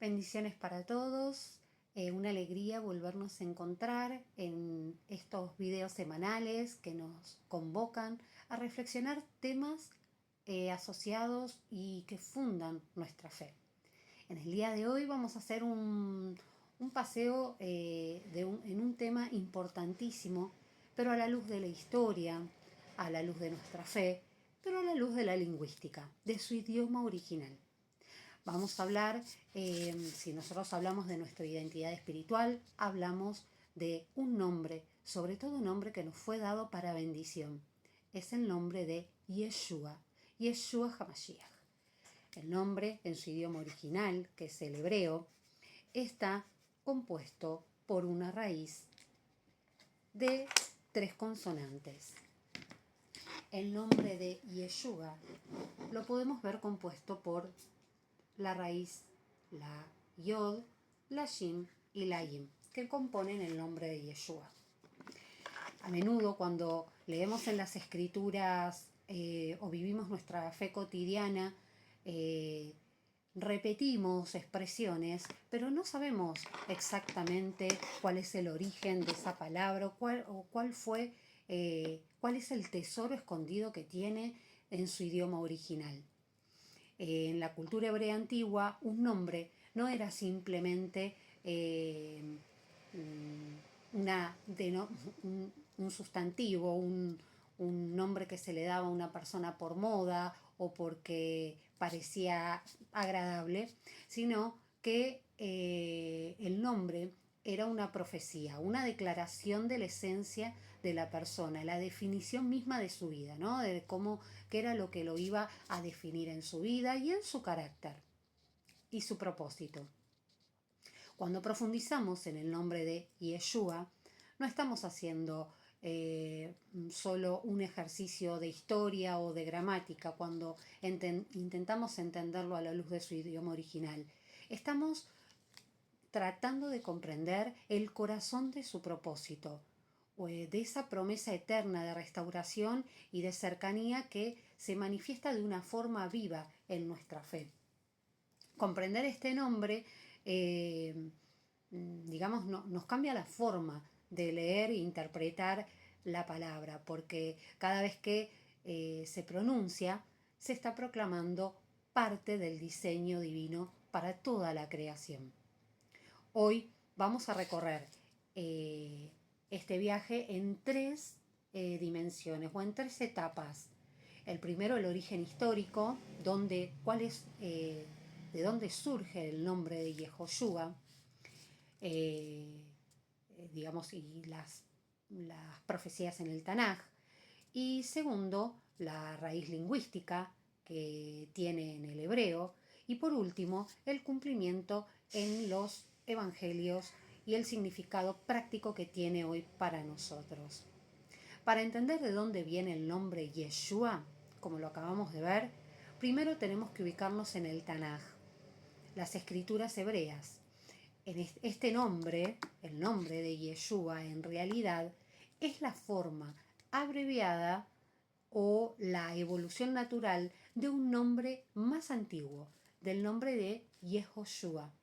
Bendiciones para todos, una alegría volvernos a encontrar en estos videos semanales que nos convocan a reflexionar temas asociados y que fundan nuestra fe. En el día de hoy vamos a hacer un paseo en un tema importantísimo, pero a la luz de la historia, a la luz de nuestra fe, pero a la luz de la lingüística, de su idioma original. Vamos a hablar, si nosotros hablamos de nuestra identidad espiritual, hablamos de un nombre, sobre todo un nombre que nos fue dado para bendición. Es el nombre de Yeshua, Yeshua HaMashiach. El nombre, en su idioma original, que es el hebreo, está compuesto por una raíz de 3 consonantes. El nombre de Yeshua lo podemos ver compuesto por la raíz, la Yod, la Shin y la Yim, que componen el nombre de Yeshua. A menudo cuando leemos en las escrituras o vivimos nuestra fe cotidiana, repetimos expresiones, pero no sabemos exactamente cuál es el origen de esa palabra cuál es el tesoro escondido que tiene en su idioma original. En la cultura hebrea antigua, un nombre no era simplemente un sustantivo, un nombre que se le daba a una persona por moda o porque parecía agradable, sino que el nombre era una profecía, una declaración de la esencia de la persona, la definición misma de su vida, ¿no? De qué era lo que lo iba a definir en su vida y en su carácter y su propósito. Cuando profundizamos en el nombre de Yeshua, no estamos haciendo solo un ejercicio de historia o de gramática cuando intentamos entenderlo a la luz de su idioma original. Estamos tratando de comprender el corazón de su propósito, de esa promesa eterna de restauración y de cercanía que se manifiesta de una forma viva en nuestra fe. Comprender este nombre, nos cambia la forma de leer e interpretar la palabra, porque cada vez que se pronuncia, se está proclamando parte del diseño divino para toda la creación. Hoy vamos a recorrer este viaje en 3 dimensiones o en 3 etapas. El primero, el origen histórico, de dónde surge el nombre de Yehoshua, y las profecías en el Tanaj. Y segundo, la raíz lingüística que tiene en el hebreo. Y por último, el cumplimiento en los evangelios y el significado práctico que tiene hoy para nosotros. Para entender de dónde viene el nombre Yeshua, como lo acabamos de ver, primero tenemos que ubicarnos en el Tanaj, las escrituras hebreas. En este nombre, el nombre de Yeshua, en realidad es la forma abreviada o la evolución natural de un nombre más antiguo, del nombre de Yehoshua,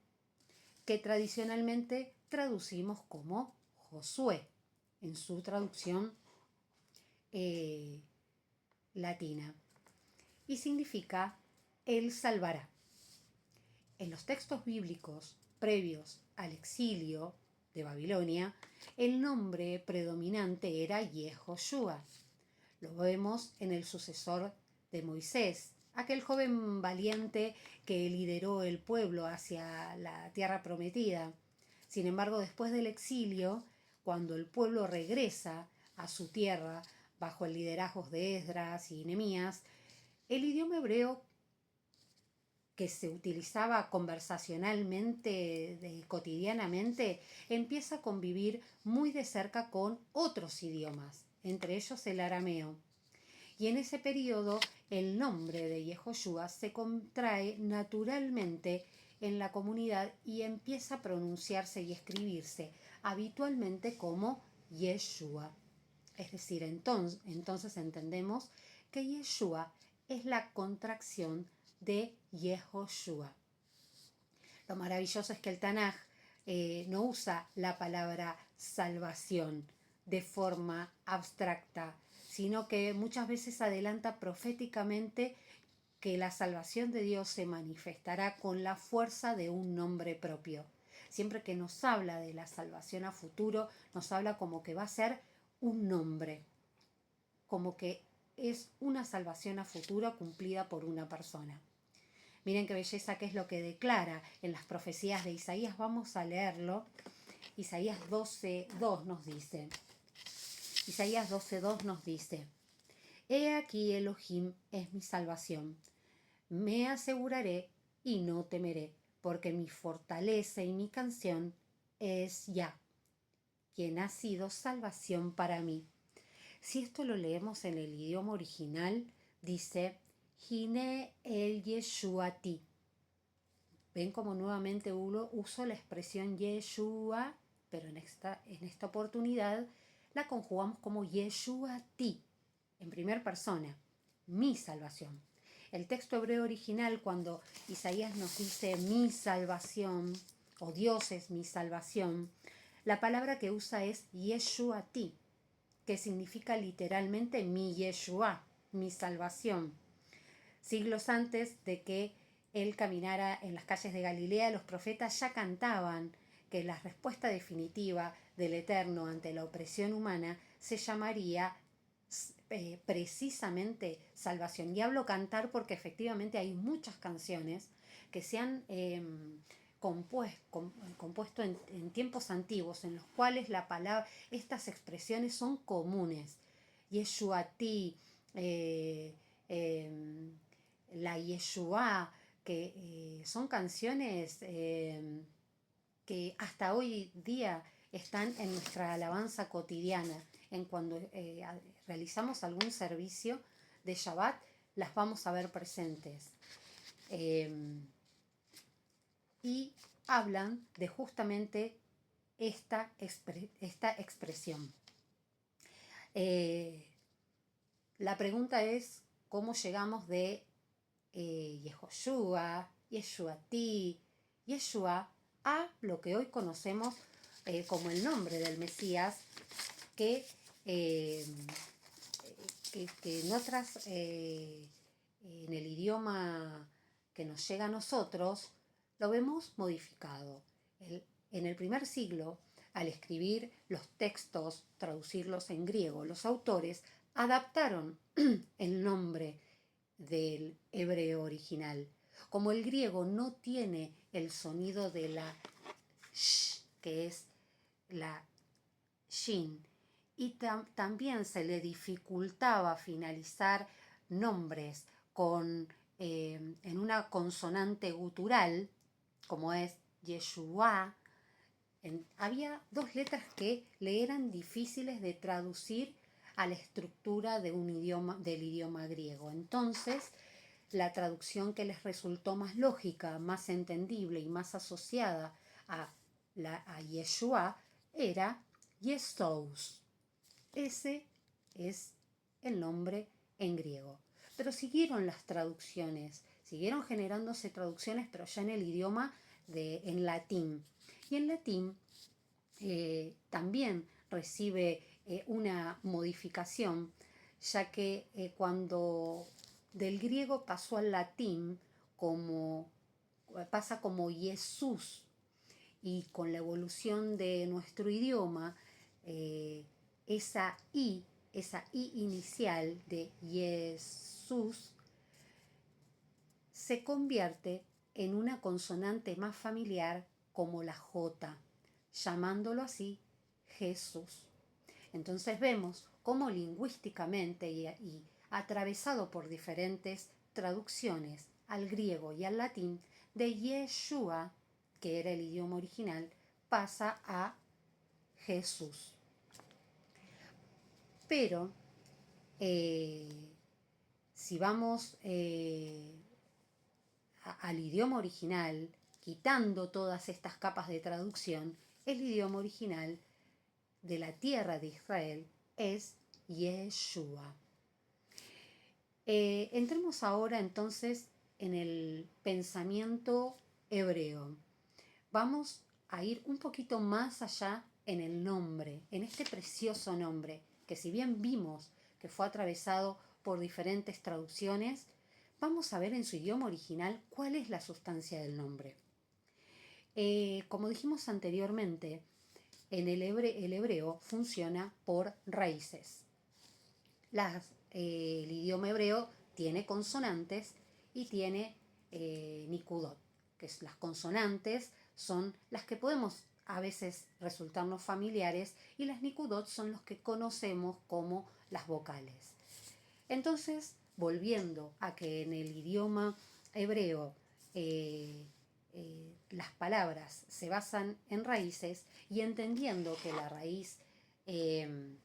que tradicionalmente traducimos como Josué, en su traducción latina, y significa Él salvará. En los textos bíblicos previos al exilio de Babilonia, el nombre predominante era Yehoshua. Lo vemos en el sucesor de Moisés, aquel joven valiente que lideró el pueblo hacia la tierra prometida. Sin embargo, después del exilio, cuando el pueblo regresa a su tierra bajo el liderazgo de Esdras y Nehemías, el idioma hebreo que se utilizaba conversacionalmente, cotidianamente, empieza a convivir muy de cerca con otros idiomas, entre ellos el arameo. Y en ese periodo el nombre de Yehoshua se contrae naturalmente en la comunidad y empieza a pronunciarse y escribirse habitualmente como Yeshua. Es decir, entonces entendemos que Yeshua es la contracción de Yehoshua. Lo maravilloso es que el Tanaj no usa la palabra salvación de forma abstracta, sino que muchas veces adelanta proféticamente que la salvación de Dios se manifestará con la fuerza de un nombre propio. Siempre que nos habla de la salvación a futuro, nos habla como que va a ser un nombre, como que es una salvación a futuro cumplida por una persona. Miren qué belleza que es lo que declara en las profecías de Isaías. Vamos a leerlo. Isaías 12:2 nos dice. Isaías 12:2 nos dice: He aquí Elohim es mi salvación. Me aseguraré y no temeré, porque mi fortaleza y mi canción es Yah, quien ha sido salvación para mí. Si esto lo leemos en el idioma original, dice Hine el Yeshuati. Ven como nuevamente uso la expresión Yeshua, pero en esta oportunidad la conjugamos como Yeshuati, en primera persona, mi salvación. El texto hebreo original, cuando Isaías nos dice mi salvación, o Dios es mi salvación, la palabra que usa es Yeshuati, que significa literalmente mi Yeshua, mi salvación. Siglos antes de que él caminara en las calles de Galilea, los profetas ya cantaban que la respuesta definitiva del Eterno ante la opresión humana se llamaría precisamente salvación. Y hablo cantar porque efectivamente hay muchas canciones que se han compuesto en tiempos antiguos, en los cuales estas expresiones son comunes. Yeshuati, la Yeshua, que son canciones que hasta hoy día están en nuestra alabanza cotidiana. En cuando realizamos algún servicio de Shabbat, las vamos a ver presentes. Y hablan de justamente esta expresión. La pregunta es cómo llegamos de Yehoshua, Yeshuati, Yeshua a lo que hoy conocemos como el nombre del Mesías, que en otras, en el idioma que nos llega a nosotros, lo vemos modificado. En el primer siglo, al escribir los textos, traducirlos en griego, los autores adaptaron el nombre del hebreo original. Como el griego no tiene el sonido de la sh, que es la shin, y también se le dificultaba finalizar nombres en una consonante gutural, como es Yeshua. Había dos letras que le eran difíciles de traducir a la estructura del idioma griego. Entonces, la traducción que les resultó más lógica, más entendible y más asociada a Yeshua era Yesous. Ese es el nombre en griego. Pero siguieron las traducciones, siguieron generándose traducciones, pero ya en el idioma en latín. Y en latín también recibe una modificación, ya que cuando del griego pasó al latín, pasa como Jesús, y con la evolución de nuestro idioma, esa I inicial de Jesús se convierte en una consonante más familiar como la J, llamándolo así Jesús. Entonces vemos cómo lingüísticamente y atravesado por diferentes traducciones al griego y al latín, de Yeshua, que era el idioma original, pasa a Jesús. Pero si vamos al idioma original, quitando todas estas capas de traducción, el idioma original de la tierra de Israel es Yeshua. Entremos ahora entonces en el pensamiento hebreo. vamos a ir un poquito más allá en el nombre, en este precioso nombre, que si bien vimos que fue atravesado por diferentes traducciones, vamos a ver en su idioma original cuál es la sustancia del nombre. Como dijimos anteriormente, el hebreo funciona por raíces. El idioma hebreo tiene consonantes y tiene nikudot, que es las consonantes son las que podemos a veces resultarnos familiares y las nikudot son los que conocemos como las vocales. Entonces, volviendo a que en el idioma hebreo las palabras se basan en raíces y entendiendo que la raíz de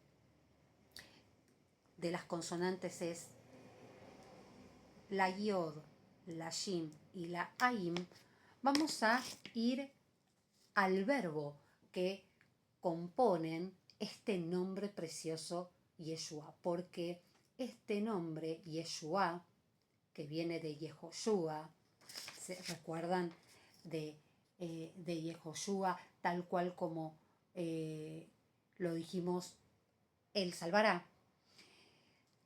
las consonantes es la yod, la shin y la aim, vamos a ir al verbo que componen este nombre precioso Yeshua, porque este nombre Yeshua, que viene de Yehoshua, ¿se recuerdan de Yehoshua, tal cual como lo dijimos, él salvará?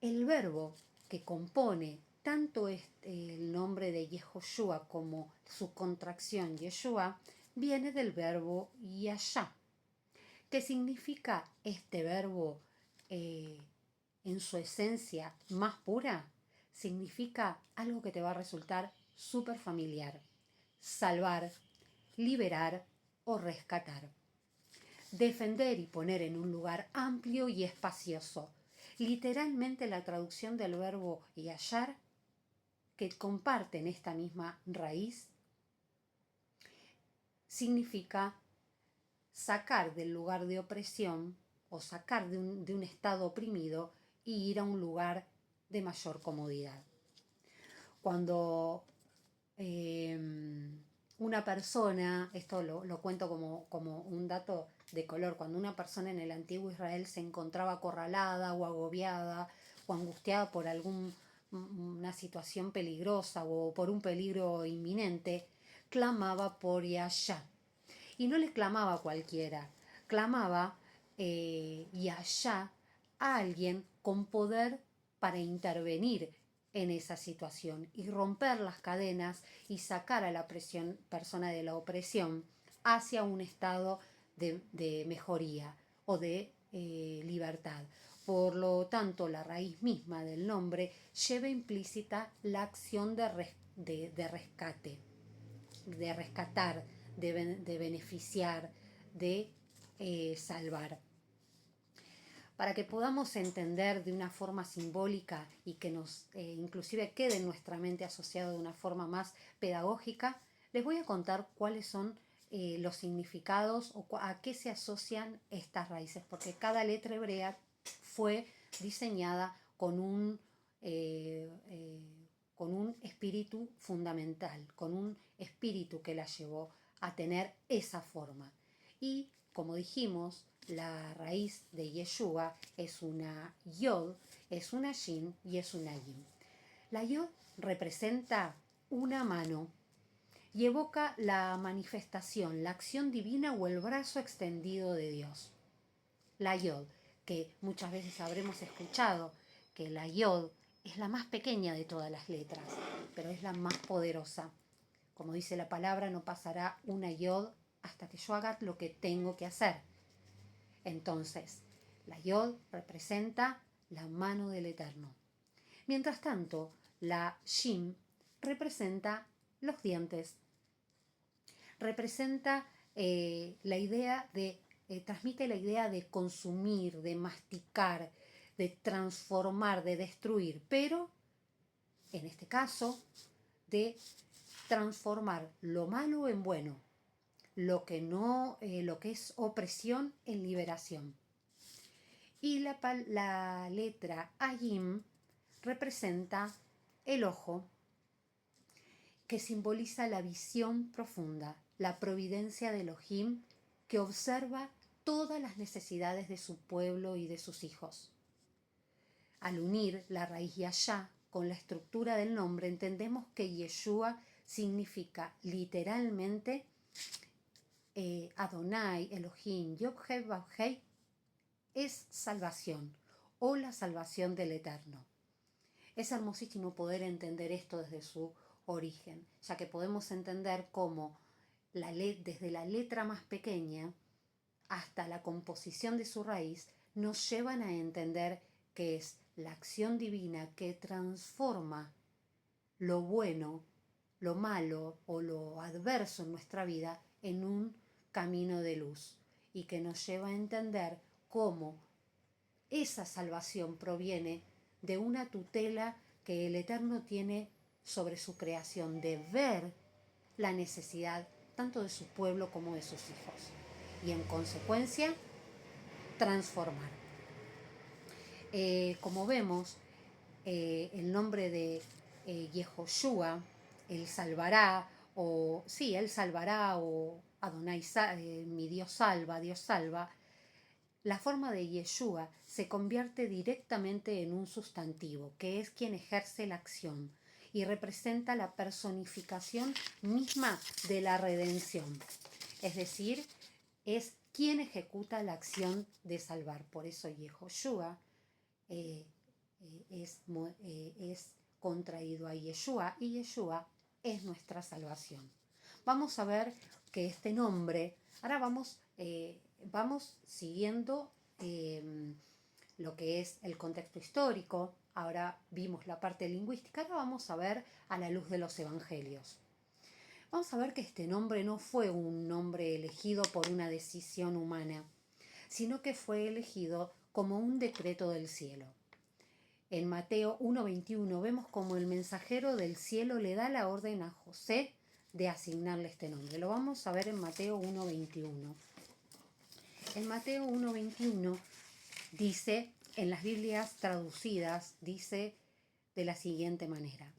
El verbo que compone tanto el nombre de Yehoshua como su contracción Yeshua viene del verbo yashá. ¿Qué significa este verbo en su esencia más pura? Significa algo que te va a resultar súper familiar: salvar, liberar o rescatar. Defender y poner en un lugar amplio y espacioso. Literalmente la traducción del verbo yashar, que comparten esta misma raíz, significa sacar del lugar de opresión o sacar de un estado oprimido e ir a un lugar de mayor comodidad. Cuando una persona, esto lo cuento como un dato de color, cuando una persona en el antiguo Israel se encontraba acorralada o agobiada o angustiada por una situación peligrosa o por un peligro inminente, clamaba por Yahshá. Y no le clamaba a cualquiera, clamaba Yahshá a alguien con poder para intervenir en esa situación y romper las cadenas y sacar a la persona de la opresión hacia un estado de mejoría o de libertad. Por lo tanto, la raíz misma del nombre lleva implícita la acción de rescate, de rescatar, de beneficiar, de salvar. Para que podamos entender de una forma simbólica y que nos inclusive quede en nuestra mente asociado de una forma más pedagógica, les voy a contar cuáles son los significados o a qué se asocian estas raíces, porque cada letra hebrea fue diseñada con un espíritu fundamental, con un espíritu que la llevó a tener esa forma. Y, como dijimos, la raíz de Yeshua es una yod, es una shin y es una yim. La yod representa una mano y evoca la manifestación, la acción divina o el brazo extendido de Dios. La yod, que muchas veces habremos escuchado que la yod es la más pequeña de todas las letras, pero es la más poderosa. Como dice la palabra, no pasará una yod hasta que yo haga lo que tengo que hacer. Entonces, la yod representa la mano del Eterno. Mientras tanto, la shin representa los dientes. Representa la idea de, transmite la idea de consumir, de masticar, de transformar, de destruir, pero en este caso de transformar lo malo en bueno, lo que es opresión en liberación. Y la letra Ayim representa el ojo, que simboliza la visión profunda, la providencia de Elohim, que observa todas las necesidades de su pueblo y de sus hijos. Al unir la raíz Yashá con la estructura del nombre, entendemos que Yeshua significa literalmente Adonai, Elohim, Yod-Heh, Vav-Heh, es salvación o la salvación del Eterno. Es hermosísimo poder entender esto desde su origen, ya que podemos entender cómo desde la letra más pequeña hasta la composición de su raíz nos llevan a entender que es la acción divina que transforma lo bueno, lo malo o lo adverso en nuestra vida en un camino de luz, y que nos lleva a entender cómo esa salvación proviene de una tutela que el Eterno tiene sobre su creación, de ver la necesidad tanto de su pueblo como de sus hijos, y en consecuencia transformar. Como vemos, el nombre de Yehoshua, él salvará, o Adonai, mi Dios salva, la forma de Yeshua se convierte directamente en un sustantivo, que es quien ejerce la acción y representa la personificación misma de la redención. Es decir, es quien ejecuta la acción de salvar. Por eso Yehoshua es contraído a Yeshua, y Yeshua es nuestra salvación. Vamos a ver que este nombre, ahora vamos siguiendo lo que es el contexto histórico. Ahora vimos la parte lingüística, ahora vamos a ver a la luz de los evangelios. Vamos a ver que este nombre no fue un nombre elegido por una decisión humana, sino que fue elegido como un decreto del cielo. En Mateo 1:21 vemos como el mensajero del cielo le da la orden a José de asignarle este nombre. Lo vamos a ver en Mateo 1:21. En Mateo 1:21 dice, en las Biblias traducidas, dice de la siguiente manera: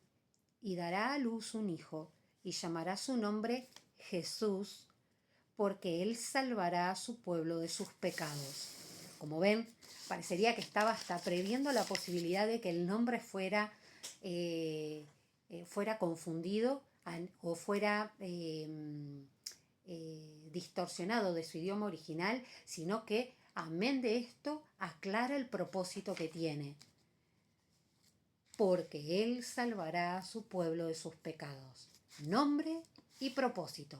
y dará a luz un hijo, y llamará su nombre Jesús, porque él salvará a su pueblo de sus pecados. Como ven, parecería que estaba hasta previendo la posibilidad de que el nombre fuera confundido o fuera distorsionado de su idioma original, sino que, amén de esto, aclara el propósito que tiene. Porque él salvará a su pueblo de sus pecados. Nombre y propósito.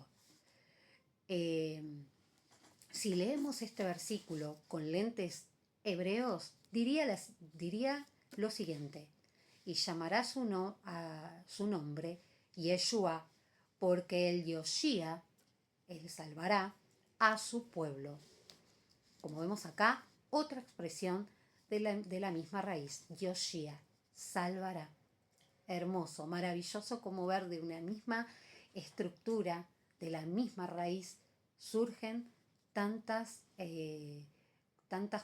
Si leemos este versículo con lentes hebreos, diría lo siguiente: y llamará a su nombre Yeshua, porque el Yoshía, él salvará a su pueblo. Como vemos acá, otra expresión de la misma raíz, Yoshía, salvará. Hermoso, maravilloso como ver de una misma estructura, de la misma raíz, surgen tantas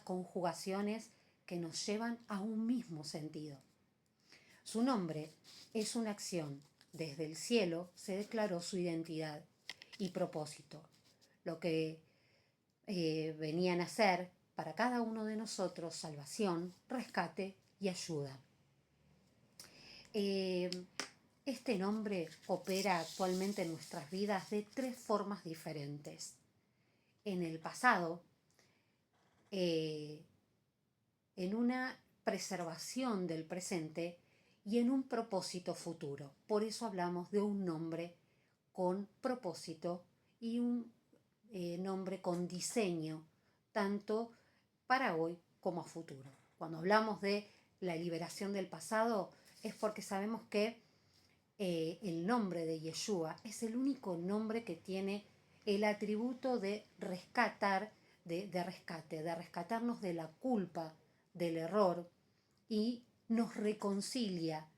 conjugaciones que nos llevan a un mismo sentido. Su nombre es una acción. Desde el cielo se declaró su identidad y propósito, lo que venían a ser para cada uno de nosotros: salvación, rescate y ayuda. Este nombre opera actualmente en nuestras vidas de 3 formas diferentes. En el pasado, en una preservación del presente y en un propósito futuro. Por eso hablamos de un nombre con propósito y un nombre con diseño, tanto para hoy como a futuro. Cuando hablamos de la liberación del pasado, es porque sabemos que el nombre de Yeshua es el único nombre que tiene el atributo de rescatar, de rescatarnos de la culpa, del error, y nos reconcilia,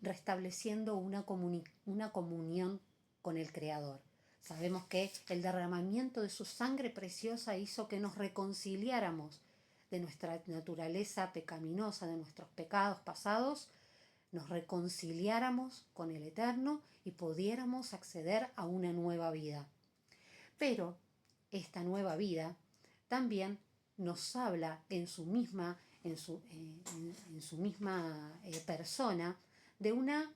restableciendo una comunión con el Creador. Sabemos que el derramamiento de su sangre preciosa hizo que nos reconciliáramos de nuestra naturaleza pecaminosa, de nuestros pecados pasados, nos reconciliáramos con el Eterno y pudiéramos acceder a una nueva vida. Pero esta nueva vida también nos habla en su misma persona de una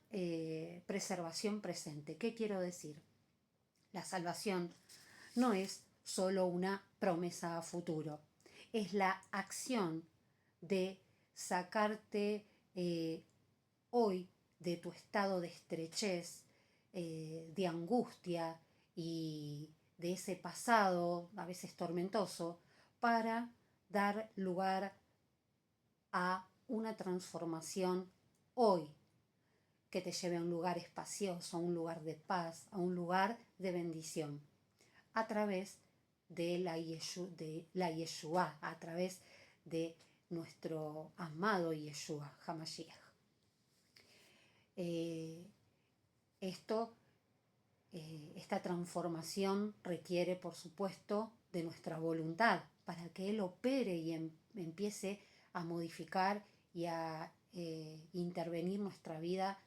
preservación presente. ¿Qué quiero decir? La salvación no es solo una promesa a futuro, es la acción de sacarte hoy de tu estado de estrechez, de angustia y de ese pasado a veces tormentoso, para dar lugar a una transformación hoy que te lleve a un lugar espacioso, a un lugar de paz, a un lugar de bendición, a través de la Yeshua, a través de nuestro amado Yeshua HaMashiach. Esta transformación requiere, por supuesto, de nuestra voluntad para que Él opere y empiece a modificar y a intervenir nuestra vida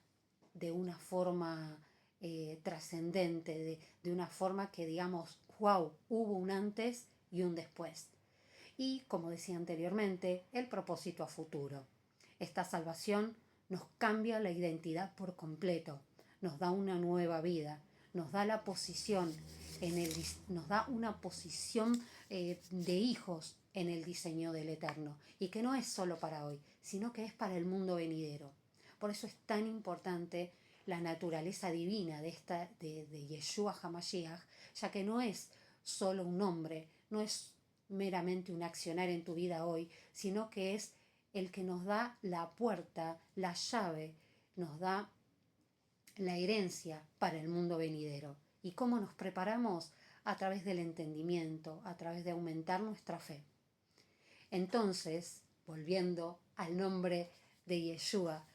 de una forma trascendente, de una forma que digamos, wow, hubo un antes y un después. Y, como decía anteriormente, el propósito a futuro. Esta salvación nos cambia la identidad por completo, nos da una nueva vida, nos da la posición, nos da una posición de hijos en el diseño del Eterno, y que no es solo para hoy, sino que es para el mundo venidero. Por eso es tan importante la naturaleza divina de Yeshua HaMashiach, ya que no es solo un nombre, no es meramente un accionar en tu vida hoy, sino que es el que nos da la puerta, la llave, nos da la herencia para el mundo venidero. ¿Y cómo nos preparamos? A través del entendimiento, a través de aumentar nuestra fe. Entonces, volviendo al nombre de Yeshua,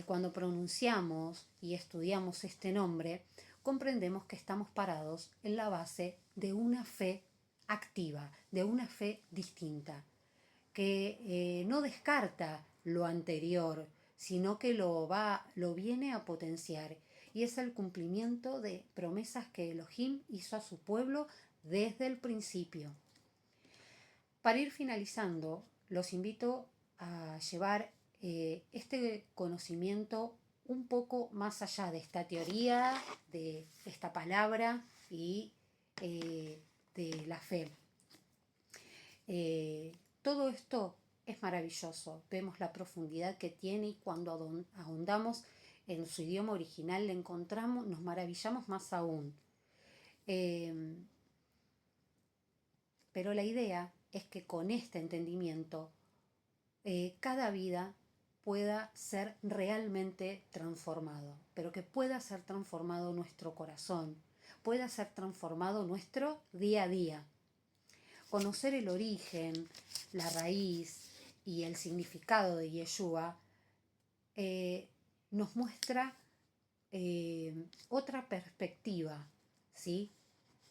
cuando pronunciamos y estudiamos este nombre, comprendemos que estamos parados en la base de una fe activa, de una fe distinta, que no descarta lo anterior, sino que lo viene a potenciar, y es el cumplimiento de promesas que Elohim hizo a su pueblo desde el principio. Para ir finalizando, los invito a llevar este conocimiento un poco más allá de esta teoría, de esta palabra y de la fe. Todo esto es maravilloso, vemos la profundidad que tiene, y cuando ahondamos en su idioma original le encontramos, nos maravillamos más aún. Pero la idea es que con este entendimiento cada vida pueda ser realmente transformado, pero que pueda ser transformado nuestro corazón, pueda ser transformado nuestro día a día. Conocer el origen, la raíz y el significado de Yeshua nos muestra otra perspectiva, ¿sí?,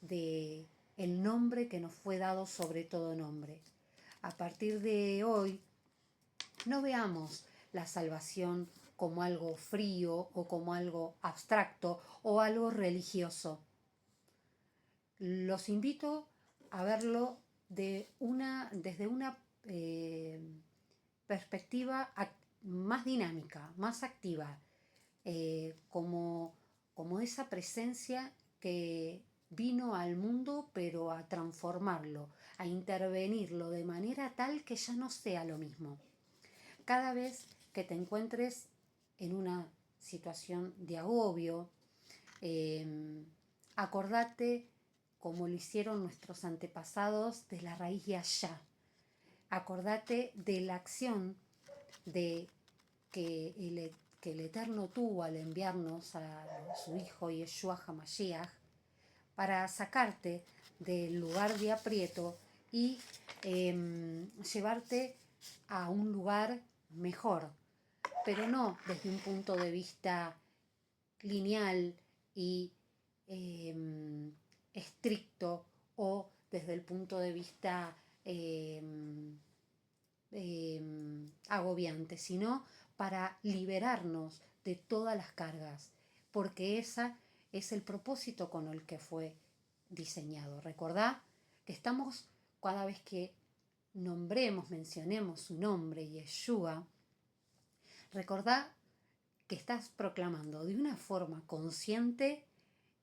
de el nombre que nos fue dado sobre todo nombre. A partir de hoy, no veamos la salvación como algo frío o como algo abstracto o algo religioso. Los invito a verlo desde una perspectiva más dinámica, más activa, como esa presencia que vino al mundo pero a transformarlo, a intervenirlo de manera tal que ya no sea lo mismo. Cada vez que te encuentres en una situación de agobio, acordate, como lo hicieron nuestros antepasados, de la raíz de allá. Acordate de la acción de que el Eterno tuvo al enviarnos a su Hijo Yeshua HaMashiach para sacarte del lugar de aprieto y llevarte a un lugar mejor, pero no desde un punto de vista lineal y estricto, o desde el punto de vista agobiante, sino para liberarnos de todas las cargas, porque ese es el propósito con el que fue diseñado. Recordá que estamos, cada vez que mencionemos su nombre, Yeshua, recordá que estás proclamando de una forma consciente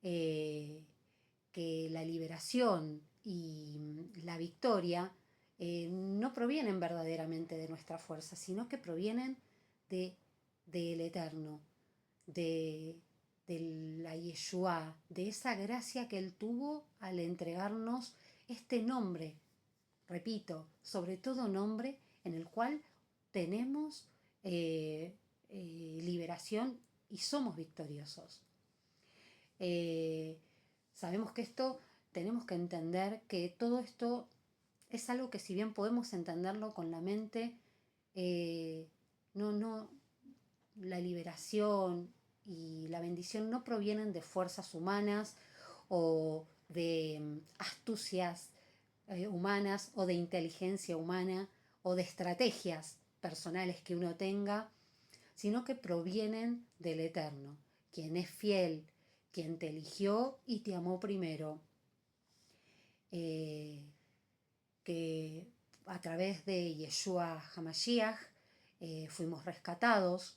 que la liberación y la victoria no provienen verdaderamente de nuestra fuerza, sino que provienen de, del Eterno, de, de la Yeshua, de esa gracia que Él tuvo al entregarnos este nombre, repito, sobre todo nombre en el cual tenemos liberación y somos victoriosos. Sabemos que esto, tenemos que entender que todo esto es algo que si bien podemos entenderlo con la mente, no, la liberación y la bendición no provienen de fuerzas humanas o de astucias humanas o de inteligencia humana o de estrategias personales que uno tenga, sino que provienen del Eterno, quien es fiel, quien te eligió y te amó primero, que a través de Yeshua HaMashiach fuimos rescatados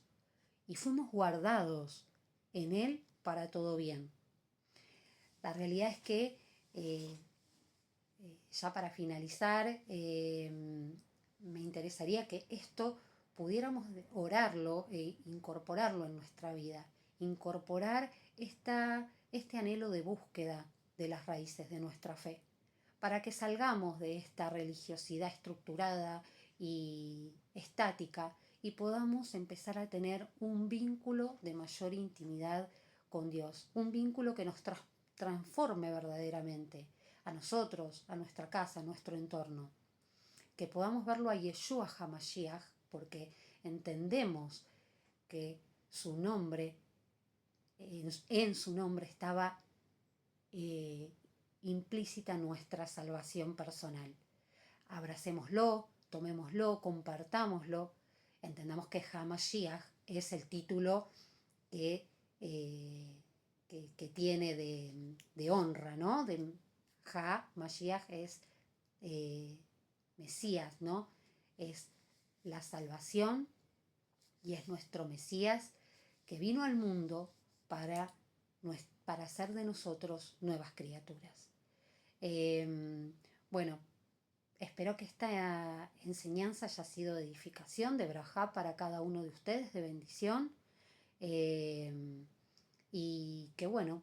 y fuimos guardados en Él para todo bien. La realidad es que, ya para finalizar, me interesaría que esto pudiéramos orarlo e incorporarlo en nuestra vida, incorporar este anhelo de búsqueda de las raíces de nuestra fe, para que salgamos de esta religiosidad estructurada y estática y podamos empezar a tener un vínculo de mayor intimidad con Dios, un vínculo que nos transforme verdaderamente a nosotros, a nuestra casa, a nuestro entorno. Que podamos verlo a Yeshua HaMashiach, porque entendemos que su nombre, en su nombre estaba implícita nuestra salvación personal. Abracémoslo, tomémoslo, compartámoslo, entendamos que HaMashiach es el título que tiene de honra, ¿no? De Mashiach es Mesías, ¿no? Es la salvación y es nuestro Mesías que vino al mundo para hacer de nosotros nuevas criaturas. Bueno, espero que esta enseñanza haya sido de edificación, de brajá para cada uno de ustedes, de bendición. Y que bueno,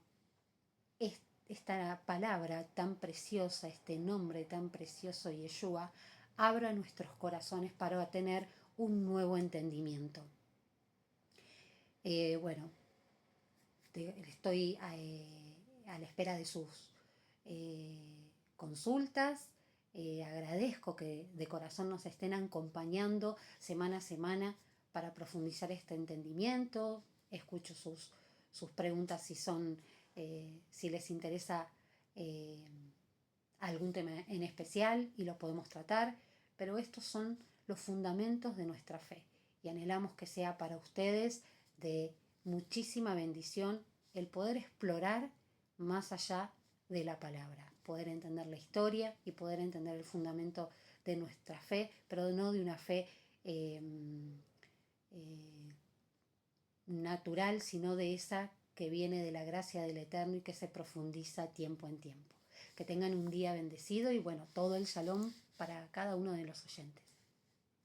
esta palabra tan preciosa, este nombre tan precioso, Yeshua, abra nuestros corazones para tener un nuevo entendimiento. Bueno, estoy a la espera de sus consultas. Agradezco que de corazón nos estén acompañando semana a semana para profundizar este entendimiento. Escucho sus preguntas si les interesa algún tema en especial y lo podemos tratar, pero estos son los fundamentos de nuestra fe y anhelamos que sea para ustedes de muchísima bendición el poder explorar más allá de la palabra, poder entender la historia y poder entender el fundamento de nuestra fe, pero no de una fe natural, sino de esa que viene de la gracia del Eterno y que se profundiza tiempo en tiempo. Que tengan un día bendecido y bueno, todo el shalom para cada uno de los oyentes.